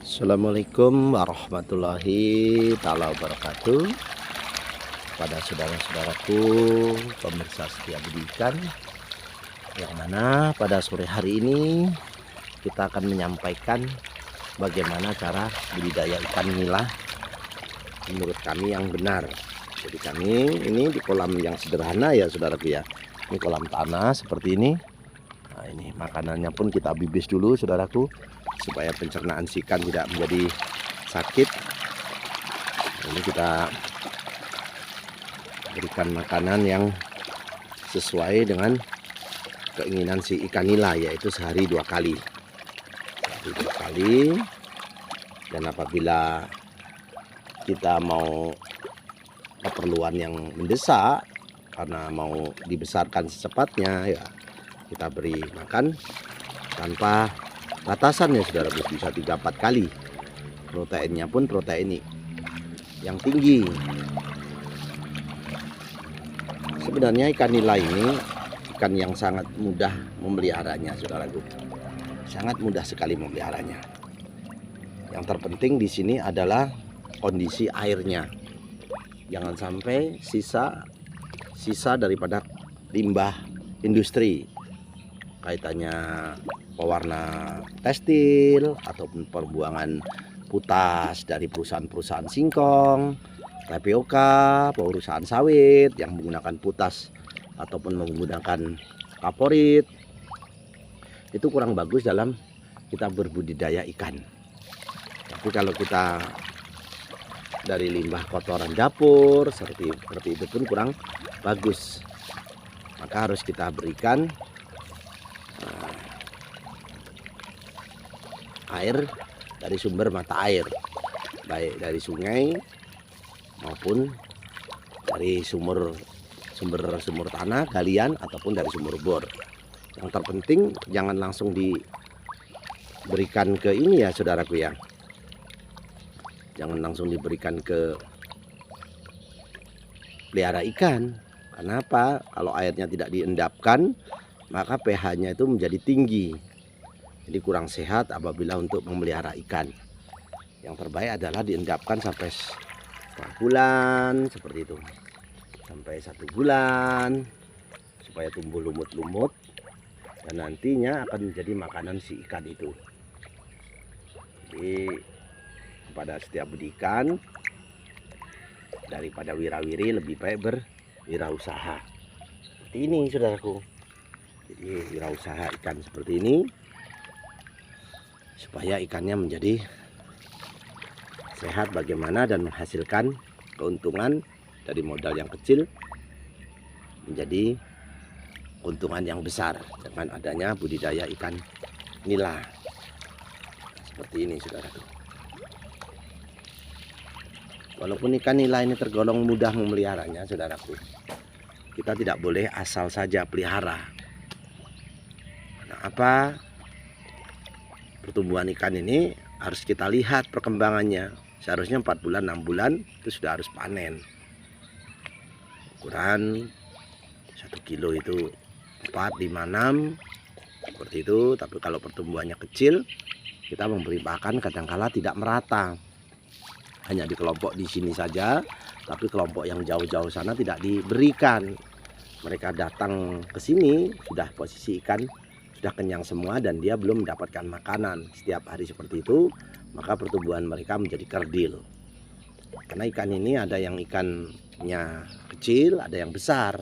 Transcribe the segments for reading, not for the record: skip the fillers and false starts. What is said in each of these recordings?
Assalamualaikum warahmatullahi taala wabarakatuh. Pada saudara-saudaraku pemirsa setia pendidikan, yang mana pada sore hari ini kita akan menyampaikan bagaimana cara budidaya ikan nila menurut kami yang benar. Jadi kami ini di kolam yang sederhana ya saudaraku ya. Ini kolam tanah seperti ini. Nah, ini makanannya pun kita bibis dulu saudaraku, supaya pencernaan si ikan tidak menjadi sakit. Ini kita berikan makanan yang sesuai dengan keinginan si ikan nila, yaitu sehari 2 kali. Dan apabila kita mau keperluan yang mendesak karena mau dibesarkan secepatnya, ya kita beri makan tanpa batasan ya saudara, bisa 3-4 kali. Proteinnya pun protein yang tinggi. Sebenarnya ikan nila ini ikan yang sangat mudah memeliharanya saudaraku. Sangat mudah sekali memeliharanya. Yang terpenting di sini adalah kondisi airnya. Jangan sampai sisa daripada limbah industri, kaitannya pewarna tekstil ataupun perbuangan putas dari perusahaan-perusahaan singkong, tapioka, perusahaan sawit yang menggunakan putas ataupun menggunakan kaporit, itu kurang bagus dalam kita berbudidaya ikan. Tapi kalau kita dari limbah kotoran dapur seperti itu pun kurang bagus. Maka harus kita berikan air dari sumber mata air, baik dari sungai maupun dari sumber tanah galian ataupun dari sumur bor. Yang terpenting jangan langsung diberikan ke ini ya saudaraku ya, jangan langsung diberikan ke pelihara ikan. Kenapa? Kalau airnya tidak diendapkan, maka pH-nya itu menjadi tinggi. Jadi kurang sehat apabila untuk memelihara ikan. Yang terbaik adalah diendapkan sampai setengah bulan seperti itu, sampai 1 bulan, supaya tumbuh lumut-lumut dan nantinya akan menjadi makanan si ikan itu. Jadi kepada setiap pendidikan, daripada wirawiri lebih baik berwirausaha. Seperti ini saudaraku. Jadi wirausaha ikan seperti ini supaya ikannya menjadi sehat bagaimana dan menghasilkan keuntungan dari modal yang kecil menjadi keuntungan yang besar dengan adanya budidaya ikan nila. Seperti ini saudaraku. Walaupun ikan nila ini tergolong mudah memeliharanya saudaraku, kita tidak boleh asal saja pelihara. Karena apa? Pertumbuhan ikan ini harus kita lihat perkembangannya. Seharusnya 4 bulan 6 bulan itu sudah harus panen. Ukuran 1 kilo itu 4, 5, 6 seperti itu. Tapi kalau pertumbuhannya kecil, kita memberi pakan kadangkala tidak merata, hanya di kelompok di sini saja, tapi kelompok yang jauh-jauh sana tidak diberikan. Mereka datang ke sini sudah posisi ikan sudah kenyang semua dan dia belum mendapatkan makanan setiap hari seperti itu, maka pertumbuhan mereka menjadi kerdil. Karena ikan ini ada yang ikannya kecil, ada yang besar.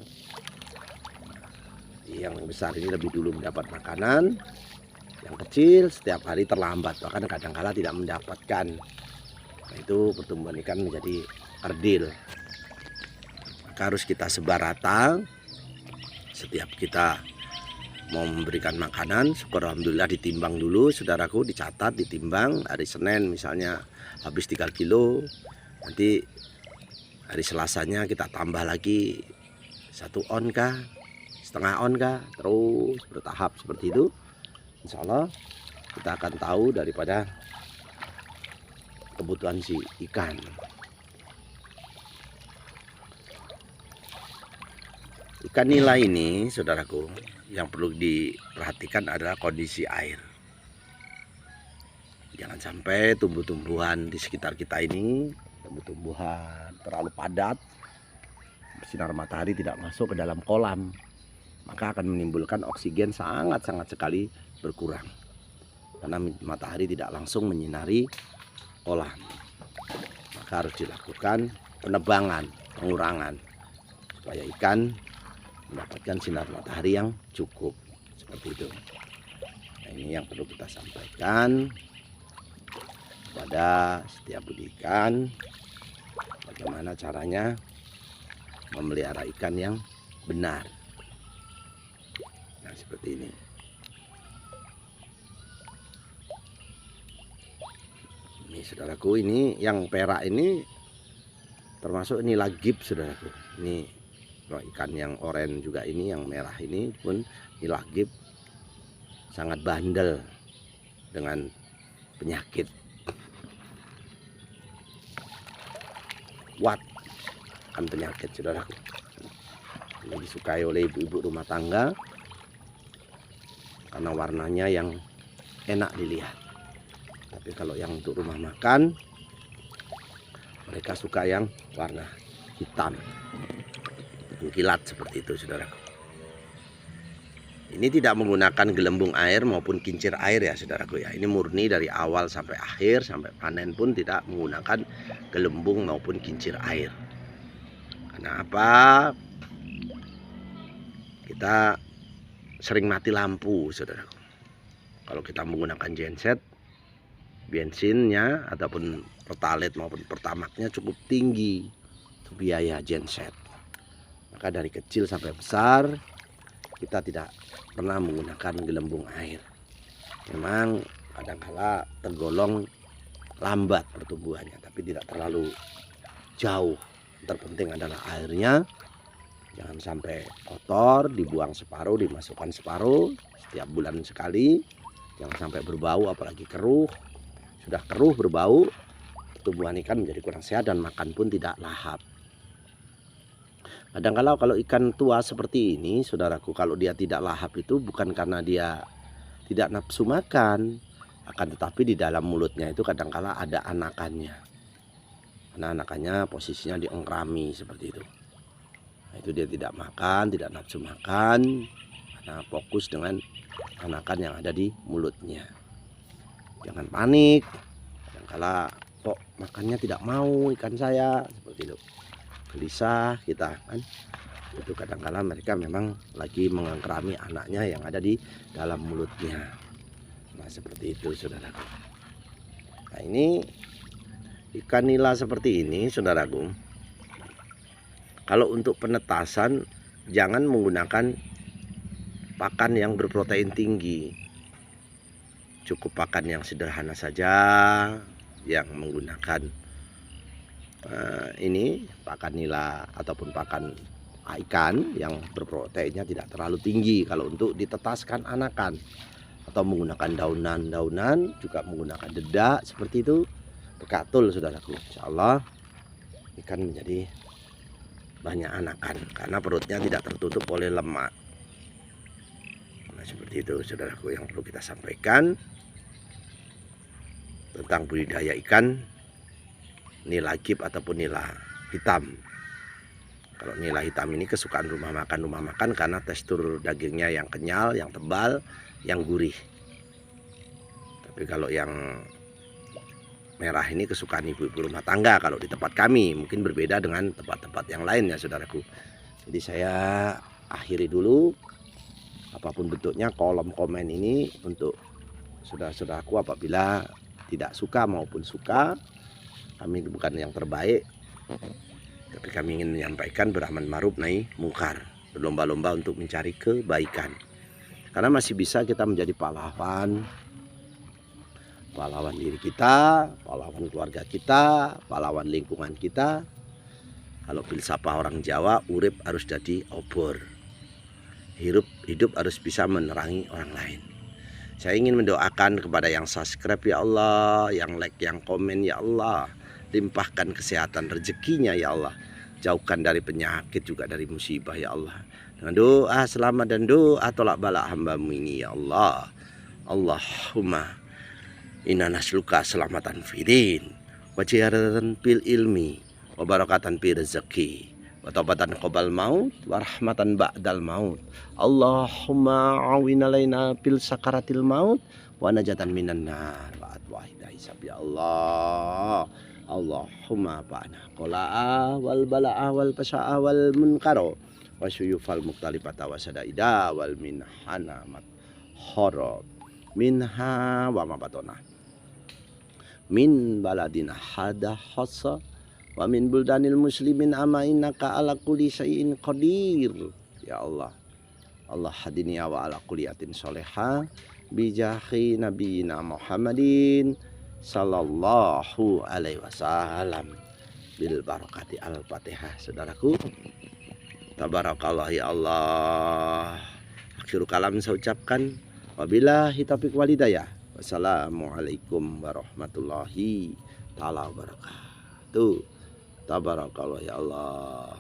Yang besar ini lebih dulu mendapat makanan, yang kecil setiap hari terlambat, bahkan kadang-kala tidak mendapatkan. Nah, itu pertumbuhan ikan menjadi kerdil. Maka harus kita sebar rata. Setiap kita mau memberikan makanan, syukur alhamdulillah ditimbang dulu saudaraku, dicatat, ditimbang. Hari Senin misalnya habis 3 kilo, nanti hari Selasanya kita tambah lagi 1 on kah, setengah on kah, terus bertahap seperti itu. Insya Allah kita akan tahu daripada kebutuhan si ikan. Ikan nila ini saudaraku, yang perlu diperhatikan adalah kondisi air. Jangan sampai tumbuh-tumbuhan di sekitar kita ini, tumbuh-tumbuhan terlalu padat, sinar matahari tidak masuk ke dalam kolam, maka akan menimbulkan oksigen sangat-sangat sekali berkurang. Karena matahari tidak langsung menyinari kolam. Maka harus dilakukan penebangan, pengurangan, supaya ikan mendapatkan sinar matahari yang cukup. Seperti itu. Nah, ini yang perlu kita sampaikan pada setiap budi ikan, bagaimana caranya memelihara ikan yang benar. Nah, seperti ini. Ini saudaraku, ini yang perak ini termasuk ini lagip saudaraku. Ini ikan yang oranye juga, ini yang merah ini pun ini lagip, sangat bandel dengan penyakit. Kuat kan penyakit saudaraku. Ini disukai oleh ibu-ibu rumah tangga karena warnanya yang enak dilihat. Tapi kalau yang untuk rumah makan, mereka suka yang warna hitam, mengkilat seperti itu saudaraku. Ini tidak menggunakan gelembung air maupun kincir air ya saudaraku ya. Ini murni dari awal sampai akhir, sampai panen pun tidak menggunakan gelembung maupun kincir air. Karena apa? Kita sering mati lampu saudaraku. Kalau kita menggunakan genset, bensinnya ataupun pertalite maupun pertamaknya cukup tinggi untuk biaya genset. Maka dari kecil sampai besar kita tidak pernah menggunakan gelembung air. Memang kadangkala tergolong lambat pertumbuhannya, tapi tidak terlalu jauh. Terpenting adalah airnya jangan sampai kotor, dibuang separuh, dimasukkan separuh setiap bulan sekali. Jangan sampai berbau, apalagi keruh. Sudah keruh berbau, pertumbuhan ikan menjadi kurang sehat dan makan pun tidak lahap. Kadang-kala kalau ikan tua seperti ini, saudaraku, kalau dia tidak lahap itu bukan karena dia tidak nafsu makan, akan tetapi di dalam mulutnya itu kadang-kala ada anakannya. Karena anakannya posisinya diengkrami seperti itu. Nah, itu dia tidak makan, tidak nafsu makan, karena fokus dengan anakan yang ada di mulutnya. Jangan panik, kadang-kala kok makannya tidak mau ikan saya, seperti itu. Gelisah kita kan, itu kadang-kala mereka memang lagi mengengkrami anaknya yang ada di dalam mulutnya. Nah, seperti itu saudaraku. Nah, ini ikan nila seperti ini saudaraku, kalau untuk penetasan jangan menggunakan pakan yang berprotein tinggi, cukup pakan yang sederhana saja, yang menggunakan ini pakan nila ataupun pakan ikan yang berproteinnya tidak terlalu tinggi kalau untuk ditetaskan anakan, atau menggunakan daunan-daunan, juga menggunakan dedak seperti itu, bekatul saudaraku. Insya Allah ikan menjadi banyak anakan karena perutnya tidak tertutup oleh lemak. Nah, seperti itu saudaraku yang perlu kita sampaikan tentang budidaya ikan nila gip ataupun nila hitam. Kalau nila hitam ini kesukaan rumah makan karena tekstur dagingnya yang kenyal, yang tebal, yang gurih. Tapi kalau yang merah ini kesukaan ibu-ibu rumah tangga kalau di tempat kami, mungkin berbeda dengan tempat-tempat yang lain ya saudaraku. Jadi saya akhiri dulu, apapun bentuknya kolom komen ini untuk saudara-saudaraku. Apabila tidak suka maupun suka, kami bukan yang terbaik, tapi kami ingin menyampaikan beraman ma'ruf nahi mungkar, berlomba-lomba untuk mencari kebaikan. Karena masih bisa kita menjadi pahlawan diri kita, pahlawan keluarga kita, pahlawan lingkungan kita. Kalau filsafat orang Jawa, urip harus jadi obor, hidup harus bisa menerangi orang lain. Saya ingin mendoakan kepada yang subscribe ya Allah, yang like, yang komen ya Allah, limpahkan kesehatan rezekinya ya Allah, jauhkan dari penyakit juga dari musibah ya Allah. Dengan doa selamat dan doa tolak bala hamba-Mu ini ya Allah. Allahumma Inna nasluka selamatan fidin wa ziyaratan fil ilmi wa barakatan fi rezeki wa taubatan qabal maut wa rahmatan ba'dal maut. Allahumma awin alaina fil sakaratil maut wa najatan minan nar wa atwahida hisab ya Allah. Allahumma fa'na qola'a wal bala'a wal pasa'a wal munkaro wa syuyufal muktalifata wa sadaida wal minhana mat horod minha wa mabatona min baladina hada hasa wa min buldanil muslimin ama innaka ala kulli syai'in qadir ya Allah. Allah hadini wa ala kulliyatin soleha bijahi nabiyina Muhammadin sallallahu alaihi wasallam bil barakati al-fatihah. Saudaraku, tabarakallah ya Allah. Akhirul kalam saya ucapkan wabillahi taufiq walhidayah. Wassalamualaikum warahmatullahi taala wabarakatuh. Tabarakallah ya Allah.